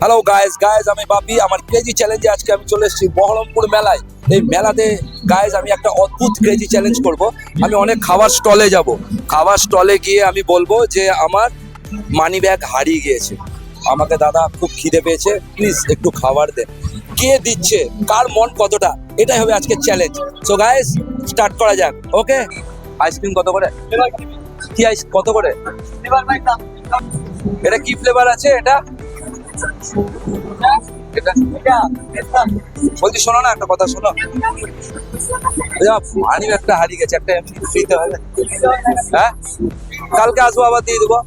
Hello guys আমি বাপি। আমার crazy চ্যালেঞ্জে আজকে আমি চলে এসেছি বহরমপুর মেলায়। এই মেলাতে গাইজ আমি একটা অদ্ভুত ক্রেজি চ্যালেঞ্জ করব। আমি অনেক খাবার স্টলে যাব। খাবার স্টলে গিয়ে আমি বলবো যে আমার মানি ব্যাগ হারিয়ে গিয়েছে, আমাকে দাদা খুব খিদে পেয়েছে, প্লিজ একটু খাবার দেন। কে দিচ্ছে, কার মন কতটা, এটাই হবে আজকে চ্যালেঞ্জ। সো গাইজ স্টার্ট করা যাক। ওকে, আইসক্রিম কত করে? কি আইস কত করে? এটা কি ফ্লেভার আছে? এটা বলছি শোনো না, একটা কথা শোনো। মানি একটা হারিয়ে গেছে, একটা এমনি দিতে হবে। হ্যাঁ, কালকে আসবো, আবার দিয়ে দেবো,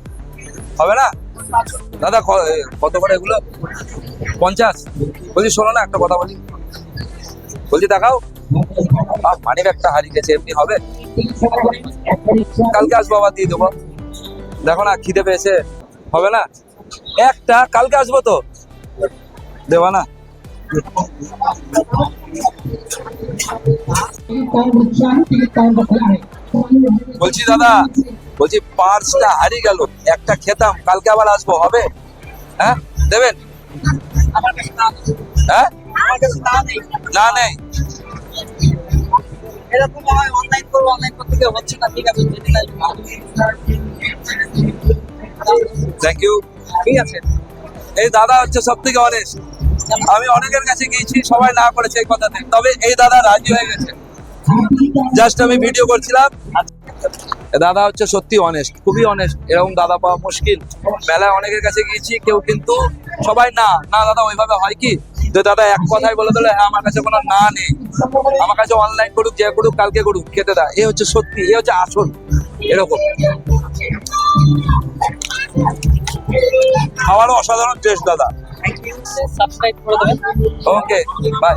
হবে না? দাদা কত করে এগুলো? 50। বলছি শোনো না, একটা কথা বলি। বলছি দেখাও, মানি ব্যাগটা হারিয়ে গেছে, এমনি হবে? কালকে আসবো, আবার দিয়ে দেবো। দেখো না, খিদে পেয়েছে, হবে না? একটা কালকে আসবো তো, দেবা না? বলছি দাদা, বলছি পার্সটা হারিয়ে গেল, একটা খেতাম, কালকে আবার আসবো, হবে? হ্যাঁ, দেবেন? হ্যাঁ, না নেই। Thank you. ঠিক আছে। এই দাদা হচ্ছে সব থেকে অনেস্ট। আমি অনেকের কাছে গিয়েছি, সবাই না করেছে এই কথাতে, তবে এই দাদা রাজি হয়ে গেছে। জাস্ট আমি ভিডিও করছিলাম। দাদা হচ্ছে সত্যি অনেস্ট, খুবই অনেস্ট। এরকম দাদা পাওয়া মুশকিল। মেলায় অনেকের কাছে গিয়েছি, কেউ কিন্তু সবাই না না দাদা, ওইভাবে হয় কি, তো দাদা এক কথায় বলে দিলে হ্যাঁ আমার কাছে কোনো না নেই, আমার কাছে অনলাইন করুক, যে করুক, কালকে করুক, খেতে দা। এ হচ্ছে সত্যি, এ হচ্ছে আসল। এরকম খাওয়ারও অসাধারণ টেস্ট দাদা। সাবস্ক্রাইব করে দেবেন। ওকে, বাই।